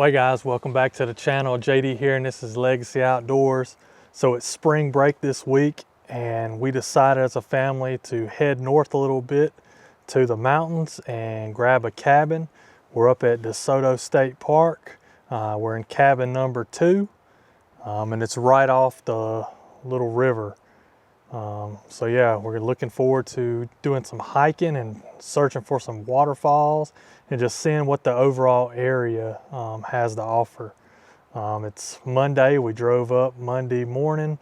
Hey guys, welcome back to the channel. JD here, and this is Legacy Outdoors. So it's spring break this week, and we decided as a family to head north a little bit to the mountains and grab a cabin. We're up at Desoto State Park. We're in cabin number 2, and it's right off the little river. So yeah, we're looking forward to doing some hiking and searching for some waterfalls and just seeing what the overall area has to offer. It's Monday. We drove up Monday morning.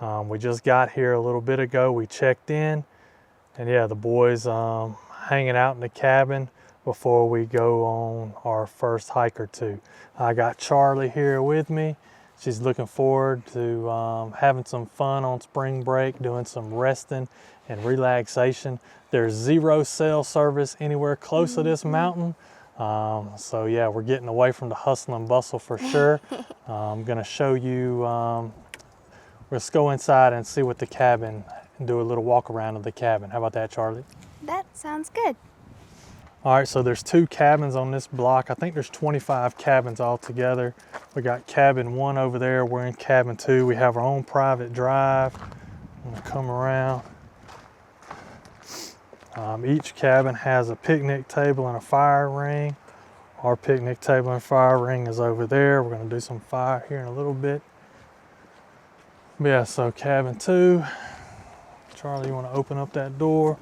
We just got here a little bit ago. We checked in, and yeah, the boys hanging out in the cabin before we go on our first hike or two. I got Charlie here with me. She's looking forward to having some fun on spring break, doing some resting and relaxation. There's zero cell service anywhere close to this mountain. So yeah, we're getting away from the hustle and bustle for sure. I'm gonna show you, let's go inside and see what the cabin, and do a little walk around of the cabin. How about that, Charlie? That sounds good. All right, so there's 2 cabins on this block. I think there's 25 cabins altogether. We got cabin 1 over there. We're in cabin 2. We have our own private drive. I'm gonna come around. Each cabin has a picnic table and a fire ring. Our picnic table and fire ring is over there. We're gonna do some fire here in a little bit. But yeah, so cabin 2. Charlie, you wanna open up that door?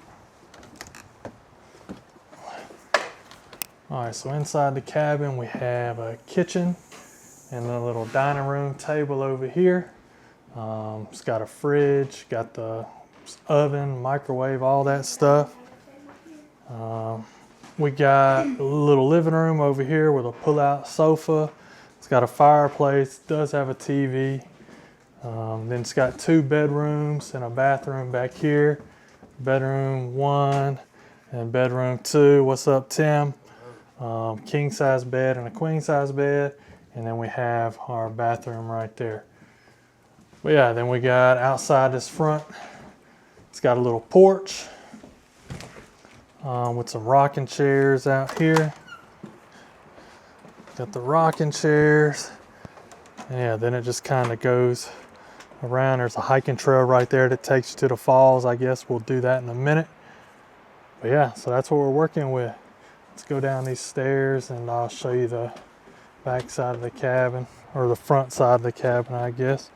All right, so inside the cabin we have a kitchen and a little dining room table over here. It's got a fridge, got the oven, microwave, all that stuff. We got a little living room over here with a pull-out sofa. It's got a fireplace, does have a TV. Then it's got 2 bedrooms and a bathroom back here. Bedroom 1 and bedroom 2. What's up, Tim? King size bed and a queen size bed, and then we have our bathroom right there. But yeah, then we got outside this front, it's got a little porch with some rocking chairs out here. Got the rocking chairs, and yeah, then it just kind of goes around. There's a hiking trail right there that takes you to the falls. I guess we'll do that in a minute. But yeah, so that's what we're working with. Let's go down these stairs and I'll show you the back side of the cabin, or the front side of the cabin, I guess.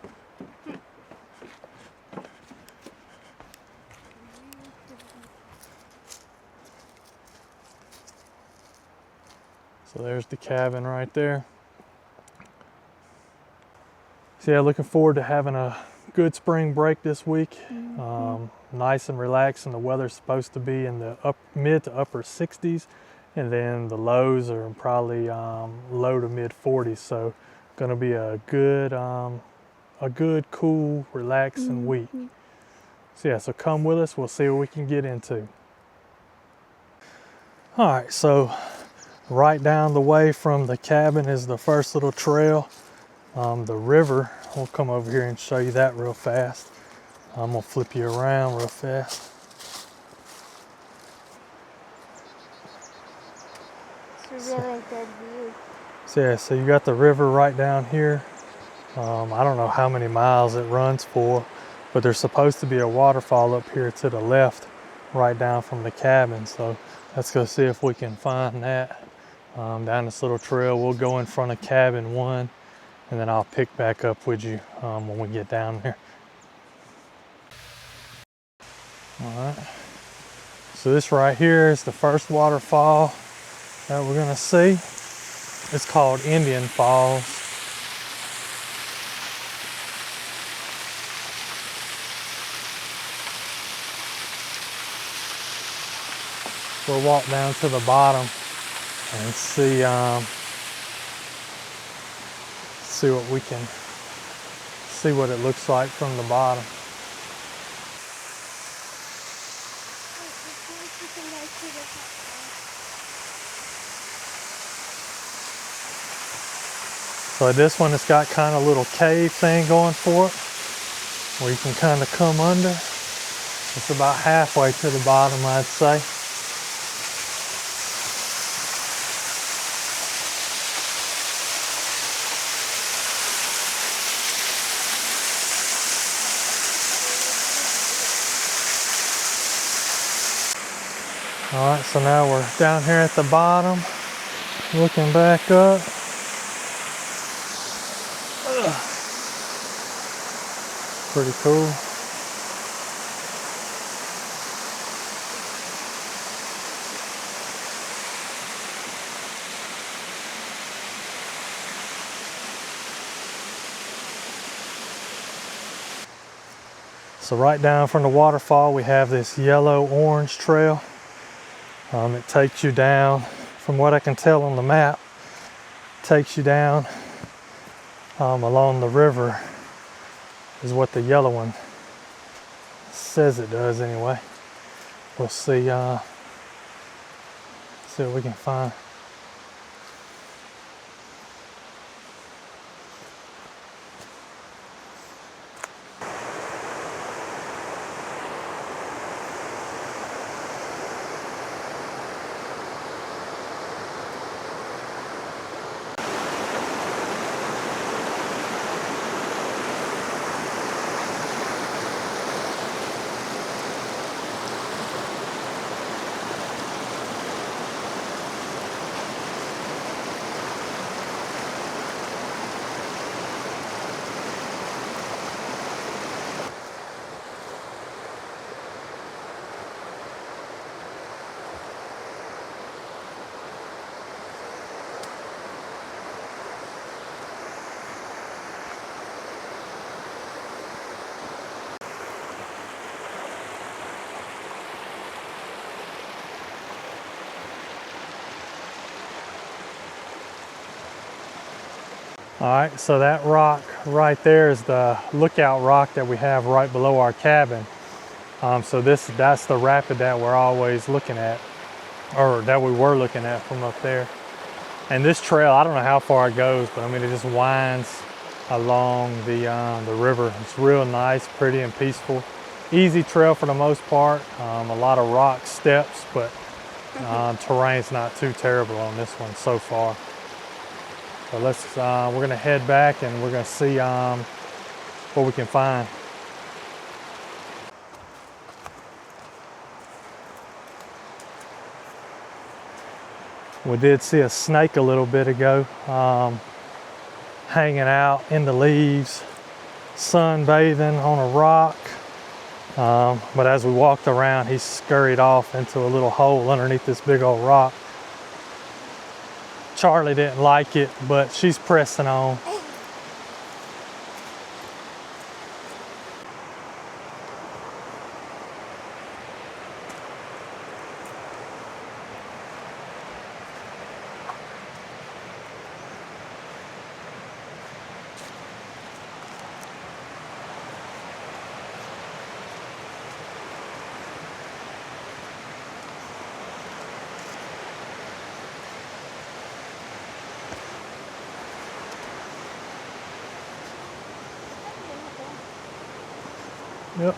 So there's the cabin right there. So yeah, looking forward to having a good spring break this week. Nice and relaxing. The weather's supposed to be in the mid to upper 60s. And then the lows are probably low to mid 40s. So gonna be a good, cool, relaxing week. So yeah, so come with us. We'll see what we can get into. All right, so right down the way from the cabin is the first little trail. The river, we'll come over here and show you that real fast. I'm gonna flip you around real fast. Really good view. So yeah, so you got the river right down here. I don't know how many miles it runs for, but there's supposed to be a waterfall up here to the left, right down from the cabin. So let's go see if we can find that. Down this little trail, we'll go in front of cabin 1, and then I'll pick back up with you when we get down there. All right. So this right here is the first waterfall that we're gonna see. It's called Indian Falls. We'll walk down to the bottom and see what it looks like from the bottom. So this one has got kind of a little cave thing going for it, where you can kind of come under. It's about halfway to the bottom, I'd say. All right, so now we're down here at the bottom, looking back up. Pretty cool. So right down from the waterfall, we have this yellow-orange trail. It takes you down, from what I can tell on the map, takes you down along the river is what the yellow one says it does anyway. We'll see, see what we can find. All right, so that rock right there is the lookout rock that we have right below our cabin. So that's the rapid that we're always looking at, or that we were looking at from up there. And this trail, I don't know how far it goes, but I mean, it just winds along the river. It's real nice, pretty and peaceful. Easy trail for the most part. A lot of rock steps, but terrain's not too terrible on this one so far. So we're gonna head back and we're gonna see what we can find. We did see a snake a little bit ago, hanging out in the leaves, sunbathing on a rock. But as we walked around, he scurried off into a little hole underneath this big old rock. Charlie didn't like it, but she's pressing on. Yep.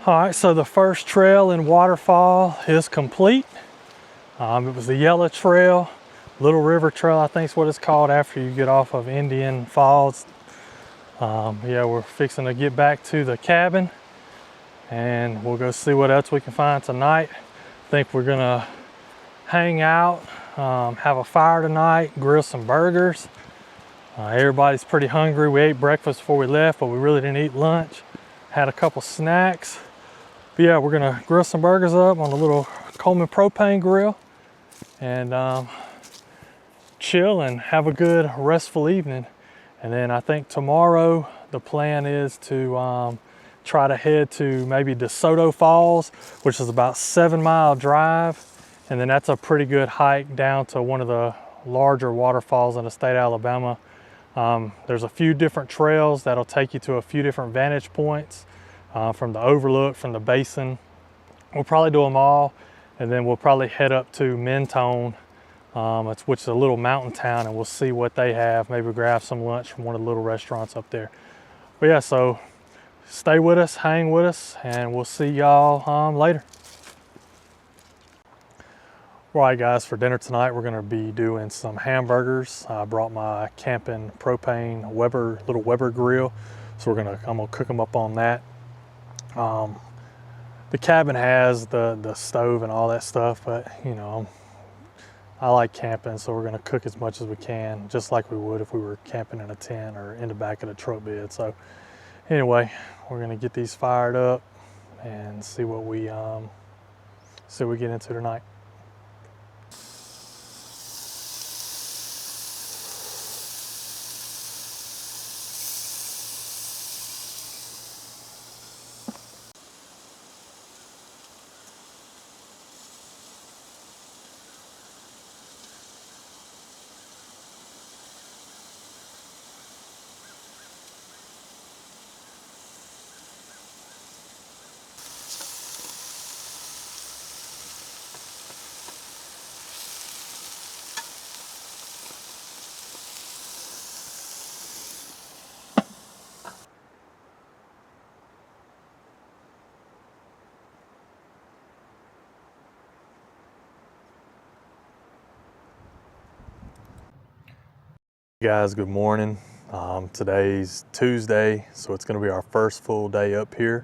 All right, so the first trail in Waterfall is complete. It was the yellow trail, Little River Trail, I think is what it's called after you get off of Indian Falls. Yeah, we're fixing to get back to the cabin and we'll go see what else we can find tonight. I think we're gonna hang out, have a fire tonight, grill some burgers. Everybody's pretty hungry. We ate breakfast before we left, but we really didn't eat lunch. Had a couple snacks. But yeah, we're gonna grill some burgers up on a little Coleman propane grill and chill and have a good restful evening. And then I think tomorrow the plan is to try to head to maybe Desoto Falls, which is about 7-mile drive. And then that's a pretty good hike down to one of the larger waterfalls in the state of Alabama. There's a few different trails that'll take you to a few different vantage points from the overlook, from the basin. We'll probably do them all, and then we'll probably head up to Mentone, which is a little mountain town, and we'll see what they have. Maybe grab some lunch from one of the little restaurants up there. But yeah, so stay with us, hang with us, and we'll see y'all later. All right, guys, for dinner tonight, we're gonna be doing some hamburgers. I brought my camping propane little Weber grill, so I'm gonna cook them up on that. The cabin has the stove and all that stuff, but you know, I like camping, so we're gonna cook as much as we can, just like we would if we were camping in a tent or in the back of the truck bed. So anyway, we're gonna get these fired up and see what we get into tonight. Guys, good morning. Today's Tuesday, so it's going to be our first full day up here.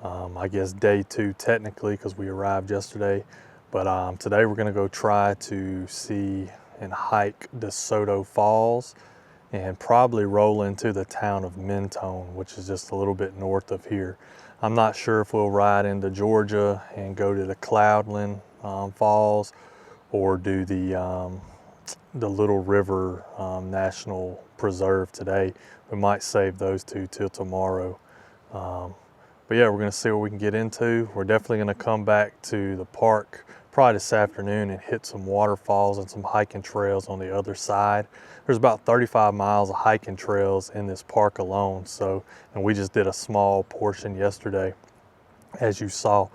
I guess day 2 technically, because we arrived yesterday. But today we're going to go try to see and hike DeSoto Falls and probably roll into the town of Mentone, which is just a little bit north of here. I'm not sure if we'll ride into Georgia and go to the Cloudland Falls, or do the Little River National Preserve today. We might save those two till tomorrow. But yeah, we're gonna see what we can get into. We're definitely gonna come back to the park probably this afternoon and hit some waterfalls and some hiking trails on the other side. There's about 35 miles of hiking trails in this park alone. So, and we just did a small portion yesterday, as you saw.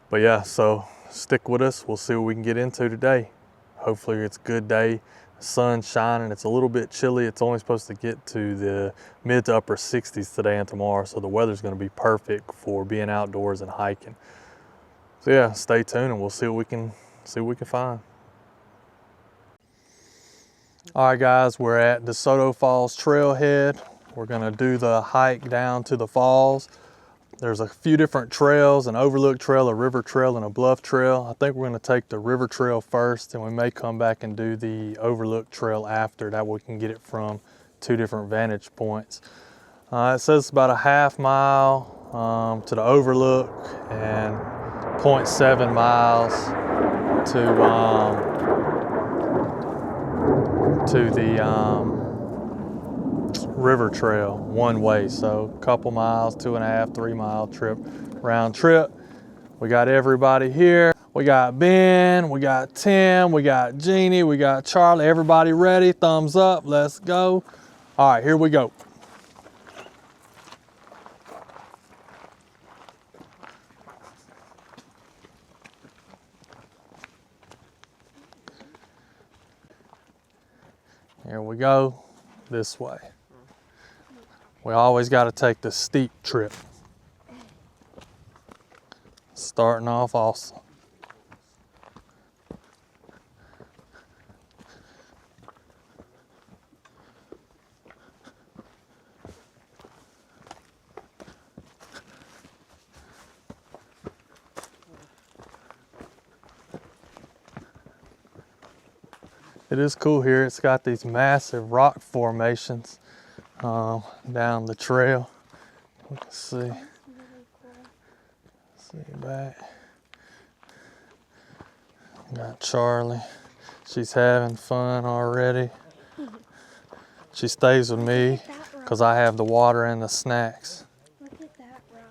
But yeah, so stick with us. We'll see what we can get into today. Hopefully it's a good day. The sun's shining. It's a little bit chilly. It's only supposed to get to the mid to upper 60s today and tomorrow. So the weather's going to be perfect for being outdoors and hiking. So yeah, stay tuned and we'll see what we can find. All right, guys, we're at DeSoto Falls Trailhead. We're going to do the hike down to the falls. There's a few different trails, an overlook trail, a river trail, and a bluff trail. I think we're going to take the river trail first, and we may come back and do the overlook trail after. That way we can get it from 2 different vantage points. It says it's about a half mile to the overlook and 0.7 miles to the river trail one way. So a couple miles, 2.5, 3 mile trip, round trip. We got everybody here. We got Ben, we got Tim, we got Jeannie, we got Charlie. Everybody ready? Thumbs up, let's go. All right, here we go. Here we go, this way. We always got to take the steep trip. Starting off awesome. It is cool here. It's got these massive rock formations down the trail. You can see. See back. Got Charlie. She's having fun already. She stays with me because I have the water and the snacks. Look at that rock.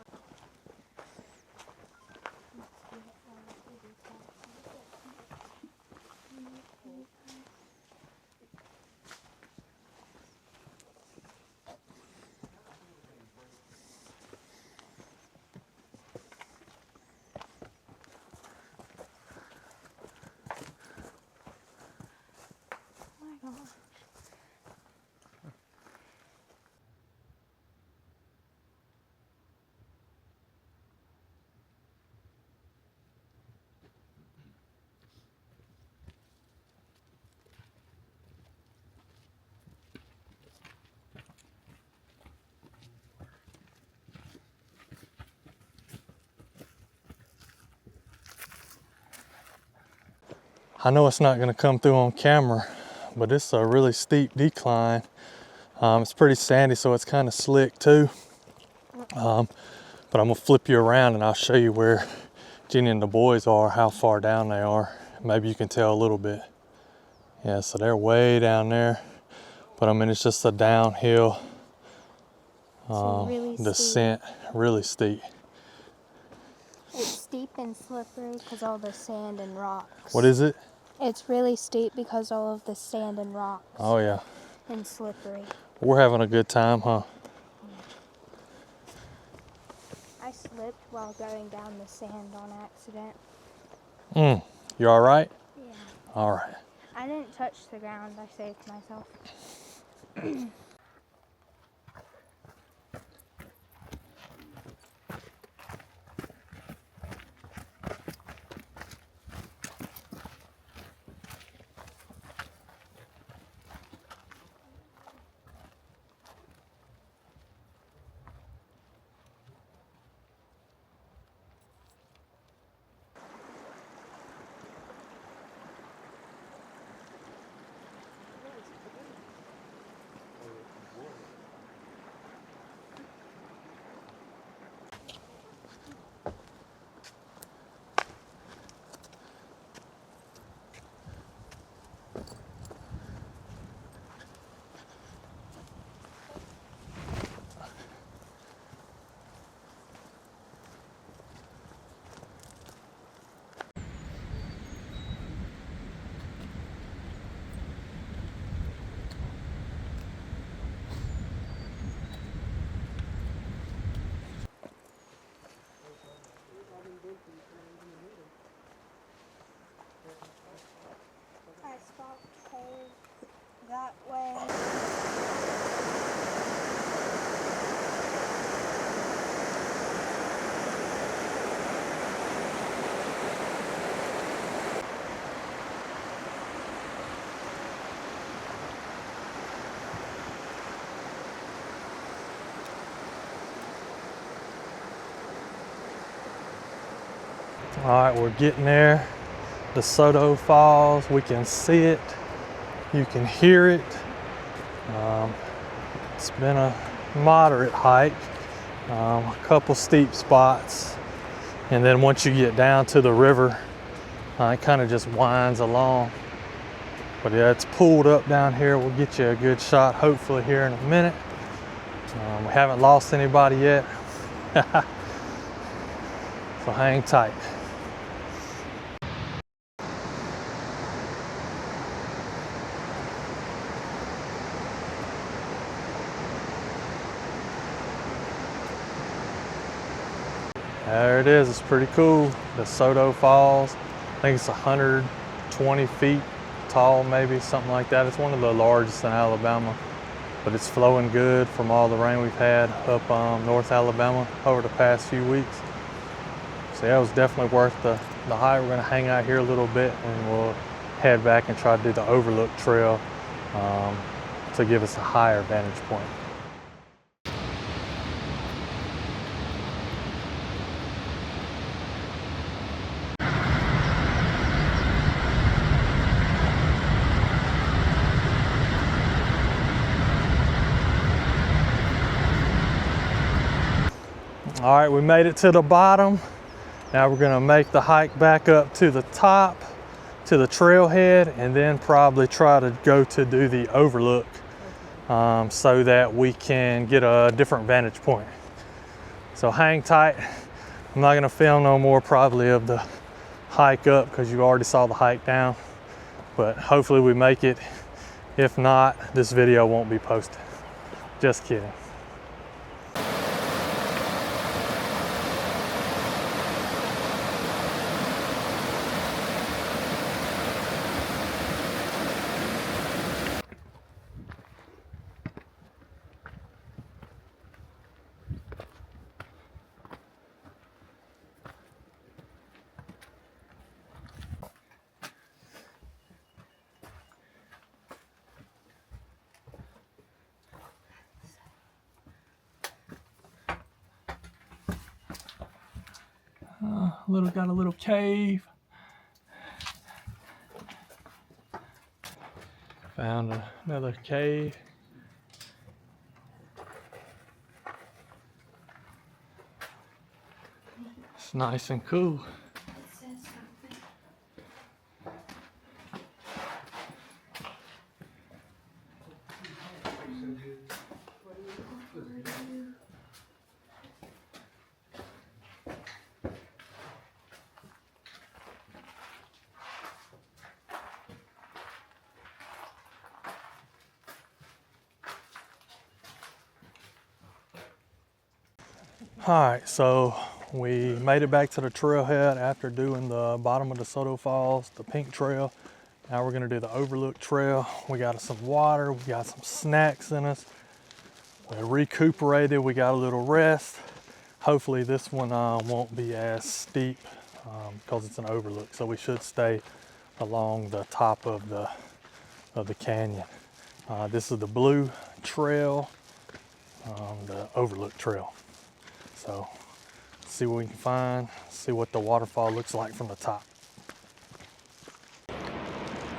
Oh my gosh. I know it's not gonna come through on camera, but it's a really steep decline. It's pretty sandy, so it's kind of slick too. But I'm gonna flip you around and I'll show you where Jenny and the boys are, how far down they are. Maybe you can tell a little bit. Yeah, so they're way down there. But I mean, it's just a downhill really descent, really steep. It's steep and slippery because all the sand and rocks. What is it? It's really steep because all of the sand and rocks. Oh yeah. And slippery. We're having a good time, huh? I slipped while going down the sand on accident. You all right? Yeah. All right. I didn't touch the ground. I saved myself. I stopped cold that way. All right, we're getting there. Desoto Falls, we can see it, you can hear it. It's been a moderate hike, a couple steep spots, and then once you get down to the river, it kind of just winds along. But yeah, it's pulled up down here. We'll get you a good shot hopefully here in a minute. We haven't lost anybody yet, so hang tight. There it is, it's pretty cool. Desoto Falls, I think it's 120 feet tall, maybe, something like that. It's one of the largest in Alabama, but it's flowing good from all the rain we've had up North Alabama over the past few weeks. So yeah, it was definitely worth the hike. We're gonna hang out here a little bit and we'll head back and try to do the Overlook Trail to give us a higher vantage point. All right, we made it to the bottom. Now we're gonna make the hike back up to the top, to the trailhead, and then probably try to go to do the overlook so that we can get a different vantage point. So hang tight. I'm not gonna film no more probably of the hike up because you already saw the hike down, but hopefully we make it. If not, this video won't be posted. Just kidding. Got a little cave. Found another cave. It's nice and cool. Alright, so we made it back to the trailhead after doing the bottom of DeSoto Falls, the pink trail. Now we're gonna do the overlook trail. We got some water, we got some snacks in us. We recuperated, we got a little rest. Hopefully this one won't be as steep because it's an overlook, so we should stay along the top of the canyon. This is the blue trail, the overlook trail. So see what we can find, see what the waterfall looks like from the top.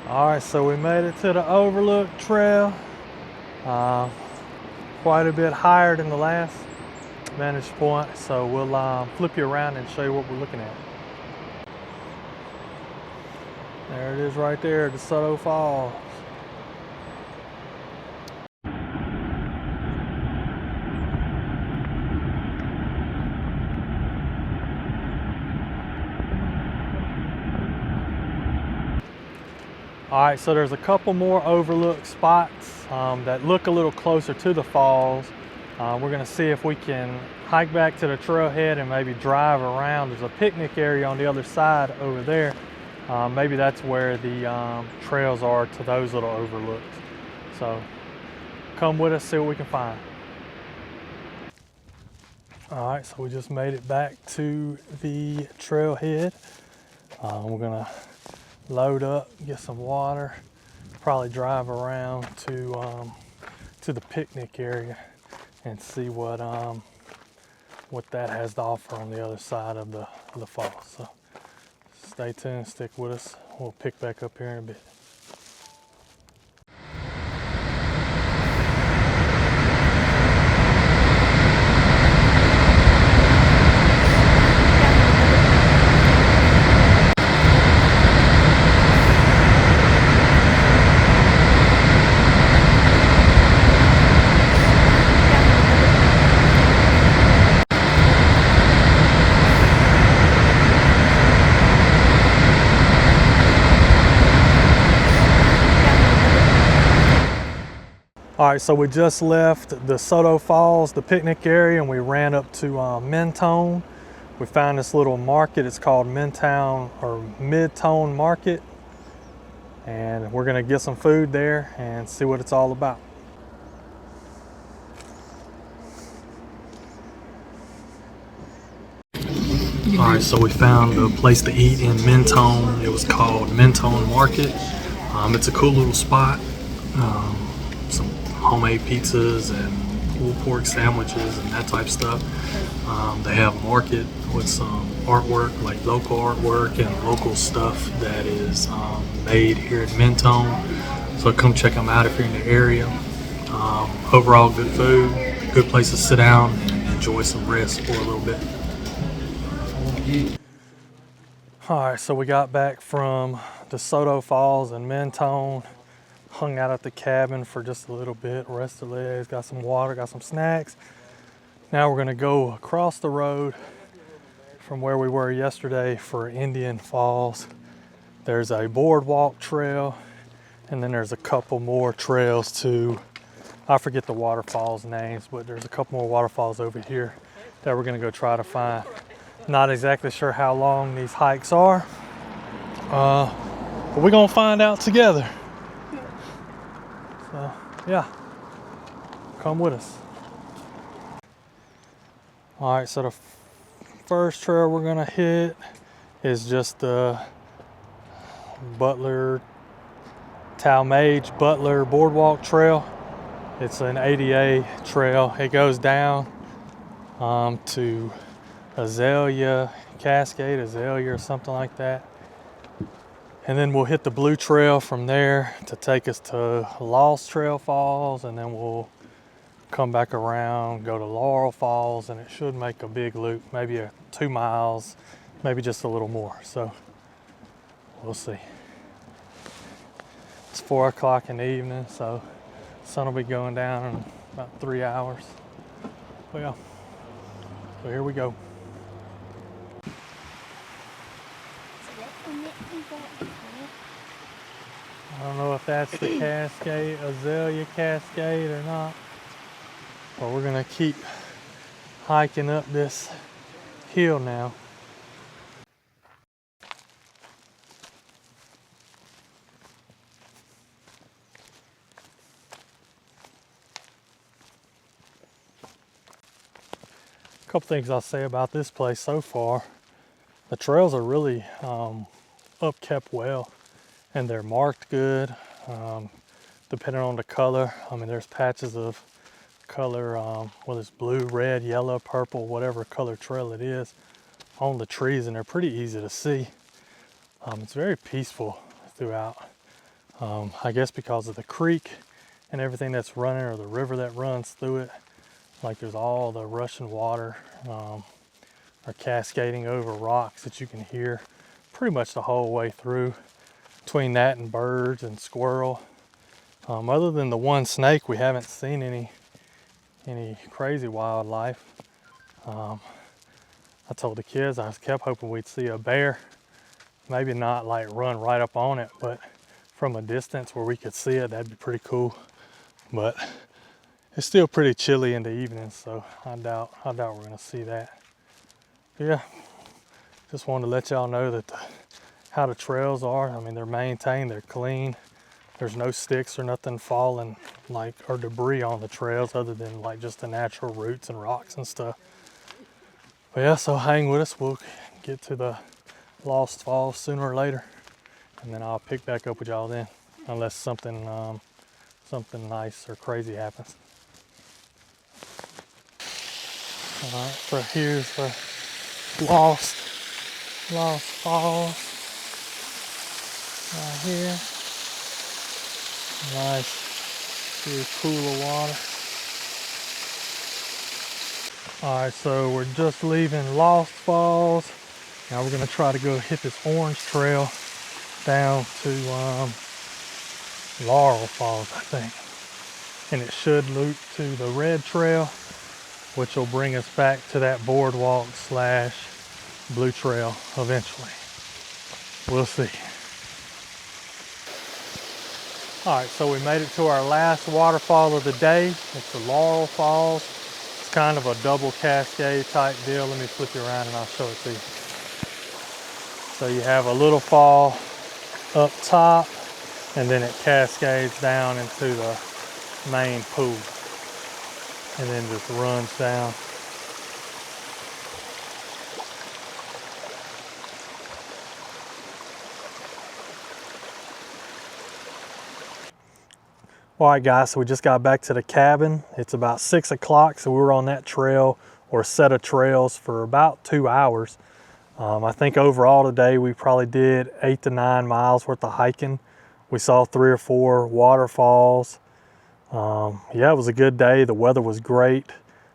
All right, so we made it to the overlook trail. Quite a bit higher than the last vantage point. So we'll flip you around and show you what we're looking at. There it is right there, DeSoto Falls. All right, so there's a couple more overlook spots that look a little closer to the falls. We're gonna see if we can hike back to the trailhead and maybe drive around. There's a picnic area on the other side over there. Maybe that's where the trails are to those little overlooks. So come with us, see what we can find. All right, so we just made it back to the trailhead. We're gonna load up, get some water, probably drive around to the picnic area and see what that has to offer on the other side of the falls. So stay tuned, stick with us. We'll pick back up here in a bit. All right, so we just left DeSoto Falls, the picnic area, and we ran up to Mentone. We found this little market. It's called Mid-Tone Market. And we're gonna get some food there and see what it's all about. All right, so we found a place to eat in Mentone. It was called Mentone Market. It's a cool little spot. Some homemade pizzas and pulled pork sandwiches and that type of stuff. They have a market with some artwork, like local artwork and local stuff that is made here in Mentone. So come check them out if you're in the area. Overall, good food, good place to sit down and enjoy some rest for a little bit. All right, so we got back from DeSoto Falls and Mentone. Hung out at the cabin for just a little bit, rested legs, got some water, got some snacks. Now we're gonna go across the road from where we were yesterday for Indian Falls. There's a boardwalk trail, and then there's a couple more trails to, I forget the waterfalls names, but there's a couple more waterfalls over here that we're gonna go try to find. Not exactly sure how long these hikes are, but we're gonna find out together. So, yeah, come with us. All right, so the first trail we're gonna hit is just the Talmadge Butler Boardwalk Trail. It's an ADA trail. It goes down to Azalea Cascade, Azalea or something like that. And then we'll hit the Blue Trail from there to take us to Lost Trail Falls, and then we'll come back around, go to Laurel Falls, and it should make a big loop, maybe 2 miles, maybe just a little more. So we'll see. It's 4 o'clock in the evening, so the sun will be going down in about 3 hours. Well, so here we go. I don't know if that's the Cascade, Azalea Cascade or not, but we're gonna keep hiking up this hill now. A couple things I'll say about this place so far. The trails are really upkept well, and they're marked good, depending on the color. I mean, there's patches of color, whether it's blue, red, yellow, purple, whatever color trail it is, on the trees, and they're pretty easy to see. It's very peaceful throughout. I guess because of the creek and everything that's running, or the river that runs through it. Like there's all the rushing water, or cascading over rocks that you can hear pretty much the whole way through. Between that and birds and squirrel. Other than the one snake, we haven't seen any crazy wildlife. I told the kids I kept hoping we'd see a bear. Maybe not like run right up on it, but from a distance where we could see it, that'd be pretty cool. But it's still pretty chilly in the evening, so I doubt we're gonna see that. But yeah, just wanted to let y'all know that how the trails are. I mean, they're maintained, they're clean. There's no sticks or nothing falling like, or debris on the trails, other than like just the natural roots and rocks and stuff. But yeah, so hang with us. We'll get to the Lost Falls sooner or later, and then I'll pick back up with y'all then, unless something nice or crazy happens. All right, so here's the Lost Falls right here. Nice, big pool of water. All right, so we're just leaving Lost Falls. Now we're gonna try to go hit this orange trail down to Laurel Falls, I think. And it should loop to the red trail, which will bring us back to that boardwalk / blue trail eventually. We'll see. All right, so we made it to our last waterfall of the day. It's the Laurel Falls. It's kind of a double cascade type deal. Let me flip you around and I'll show it to you. So you have a little fall up top, and then it cascades down into the main pool, and then just runs down. All right, guys, so we just got back to the cabin. It's about 6 o'clock, so we were on that trail or set of trails for about 2 hours. I think overall today we probably did 8 to 9 miles worth of hiking. We saw 3 or 4 waterfalls. Yeah, it was a good day. The weather was great.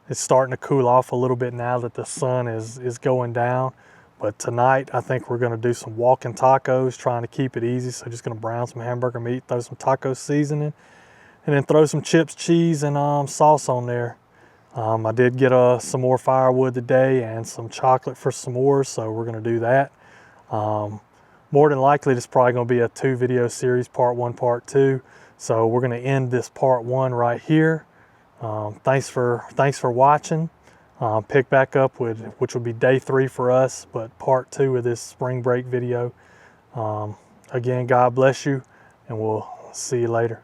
It's starting to cool off a little bit now that the sun is going down. But tonight, I think we're gonna do some walking tacos, trying to keep it easy. So just gonna brown some hamburger meat, throw some taco seasoning, and then throw some chips, cheese, and sauce on there. I did get some more firewood today and some chocolate for s'mores, so we're gonna do that. More than likely, this is probably gonna be a 2-video series, part 1, part 2. So we're gonna end this part 1 right here. Thanks for watching. Pick back up with, which will be day 3 for us, but part 2 of this spring break video. Again, God bless you, and we'll see you later.